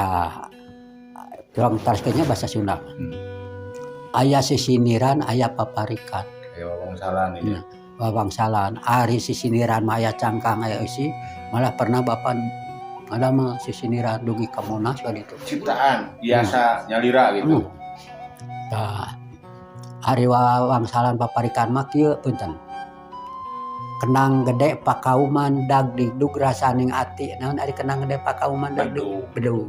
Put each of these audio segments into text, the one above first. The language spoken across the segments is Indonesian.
Tah tulang tarskeunnya bahasa Sunda. Aya sisiniran, aya paparikan. Aya wawangsalan ini. Wawangsalan. Ari sisiniran mah aya cangkang aya eusi, malah pernah bapak ada mah sisiniran dugi ka Monas gitu. Ciptaan biasa nyalira gitu. Tah ari wawangsalan paparikan mah kieu punten. Kenang gede pakauman dag digdug rasaning ati. Naon ari kenang gede pakauman dag digdug bedug.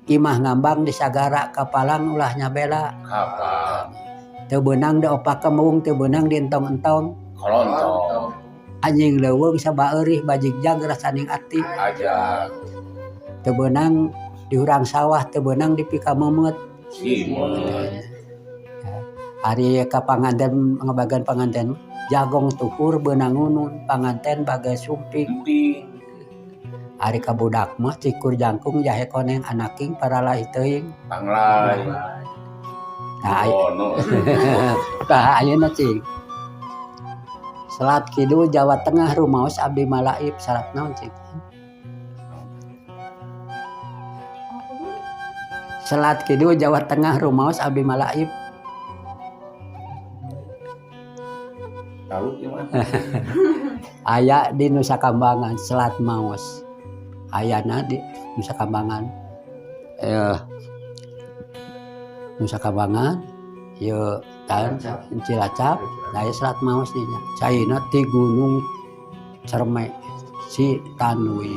Imah ngambang di sagara kapalang ulah nyabela. Kapal. Teu beunang di opak kemung, teu beunang di entong-entong. Kolontong. Anjing leuweung sabaeurih bajigjag rasaning ati. Aja. Teu beunang di urang sawah, teu beunang di pikamemet. Simut. Ari ka panganten ngabagan panganten jagong tuhur beunang ngunun, panganten bagai sumping. Ari ka budak mah cikur jangkung jahe koneng anaking paralai teuing. Panglai. Nah, Ono. tah ayeuna cing. Selat Kidul Jawa Tengah rumaos abdi malaib sarat naon cing? Selat Kidul Jawa Tengah rumaos abdi malaib. Tahu gimana? Aya di Nusa Kambangan Selat Maos. Ayana di Nusa Kambangan. Nusa Kambangan ieu kan Cilacap, aya Selat Maos dinya. Caina ti Gunung Cerme si Tanui.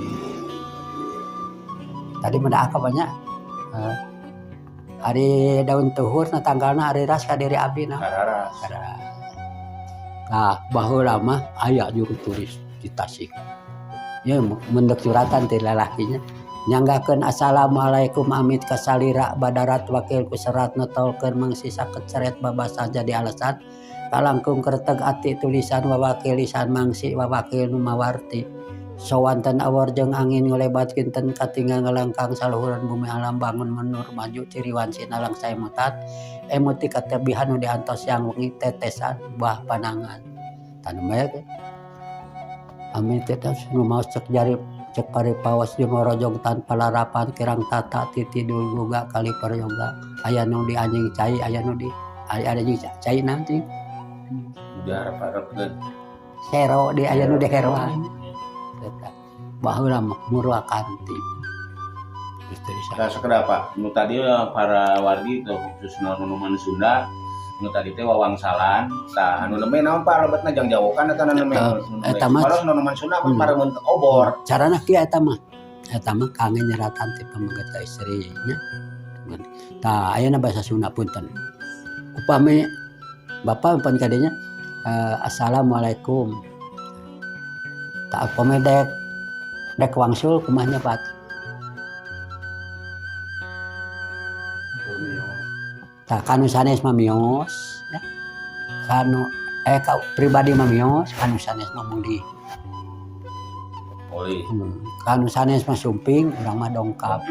Tadi meda aka banyak. Ari daun tuhur na tanggalna ari ras ka diri abdina. Kararas. Nah, baheula mah aya juru turis di Tasik. Ya mendek suratan ti lalakinya. Nyanggakeun assalamualaikum amit kasalira badarat wakil kuserat notolkeun mangsisa keceret babasa jadi alasan kalangkung kerteg ati tulisan wawakil lisan mangsi wawakil nu mawarti sowanten awor jeung angin ngolebatkeun ten katinggal ngalangkang saluhuran bumi alam bangun menur maju ciriwan sinalang saemutat emuti katebihan nu diantos yang wengi tetesan buah panangan tanu bae amit tetes nu maos cek jari cek paripawas jeung ngorojong tanpa larapan kirang tata titi dulu juga kali peryoga aya nu di anjing cai aya nu di ada anjing cai nanti Udah harap-harapkeun. hero di aya nu di heroan baheula murwa kanti istri Nah, sekedar Pak, nu tadi para wargi itu khusus nonoman Sunda, nu tadi teh wawangsalan, tah anu leme naon Pak lebetna jang jawokan eta leme. eta mah Kalau nonoman Sunda apa para mun obor. carana kieu eta mah kangen nyeratan ti pamanggeut istrinya tah ayeuna bahasa Sunda punten upami Bapak umpan kadenya assalamualaikum tah upami dek wangsul kumaha nyebat tah kanu sanes mah mios ya. Kanu ka pribadi mah mios kanu sanes mah muli Oli. kanu sanes mah sumping urang mah dongkap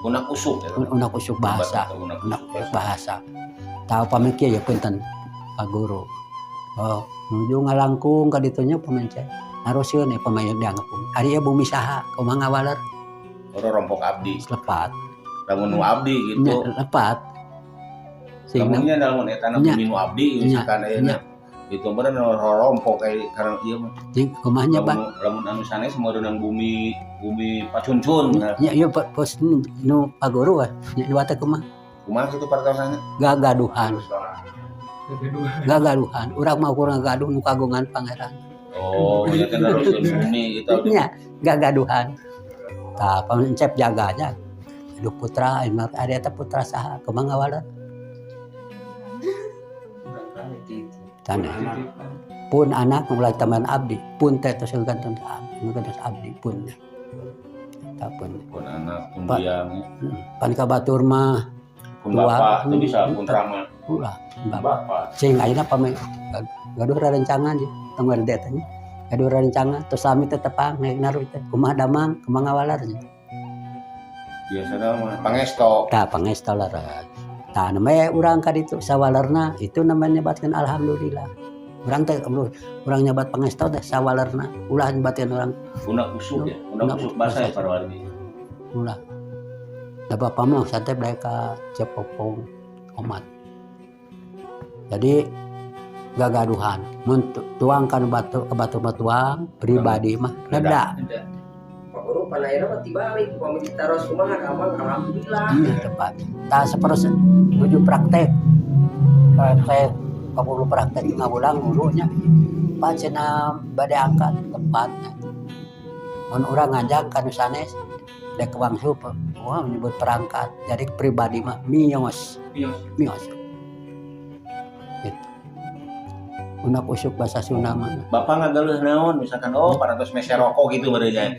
Unak usuk ya. unak usuk bahasa Unak unak bahasa tah upami kieu ya punten Pak Guru nuju ngalangkung ka ditu nya pamence harusieun pamain dianggap ari ieu bumi saha kumaha ngawaler Ora rompok abdi. lepat Lamun nu abdi gitu. lepat Lamunnya dalam eta na bumi nu abdi misalkan aya itu bener rompok kayak karena ieu mah. jeung kumaha nyebat Lamun anu sanes meureunang bumi pacuncun. nya pos nu Pak Guru nya dua teh kumaha Kitu partosanna? gagaduhan urang mah kurang gaduh nu kagungan pangeran Oh, nya teh naruseun bumi gitu. nya gagaduhan tah pamencep jaganya aduh putra ada eta putra saha kumaha ngawaler tanda pun anak mulai teman abdi pun teh tos gantung abdi pun tak pun anak pun biang pan ka batur mah pun bapak itu bisa pun rama ulah bapak cing ayeuna pame gaduh rerencangan je tong gede teh gaduh rerencangan tos sami teh tepang naik naruh teh kumaha damang kumaha ngawalarnya biasana mah pangesto tah pangesto laras tah namanya urang ka ditu sawalerna itu namanya nyebatkeun alhamdulillah urang teh urang nyebat pangesto teh sawalerna ulah nyebatkeun urang unak usuk ya unak usuk bahasa ya para wargi ulah Da bapak mah santai mereka cepopong omat. Jadi gagaduhan mun tuang kan batu ke batu-batuang pribadi mah neda. Pak Guru panaira mah tibalik pamit taros kumaha kamang alhamdulillah. Tepat. Tah sapersen nuju praktek. Praktek kaburu praktek ngabulang gurunya. Pak cenah bade angkat tempatnya. Mun urang ngajak kanu sanes dek wangsu wah menyebut perangkat. Jadi pribadi mah mios. Gitu. Unak usuk bahasa Sunda mah. Bapak ngagaluh naon misalkan parantos mese rokok gitu barunya.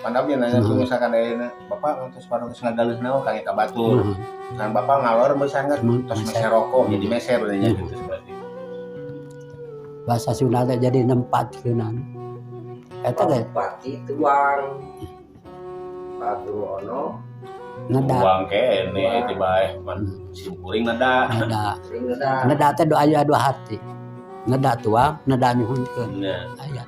Pandami nanya tuh misalkan ayeuna Bapak ngantos parantos ngagaluh naon kaya ka batur. Kan Bapak ngalor misalkan tos mese rokok jadi meser barunya gitu seperti. Bahasa Sunda teh jadi nempatkeun. Eta ge Bupati tuang Pak Guru Ono ngeda. Uang kene teh bae man simkuring nada. sering ngeda. Ngeda teh aya dua hati. Ngeda tuang, ngeda nyuhunkeun. Nah. Aya.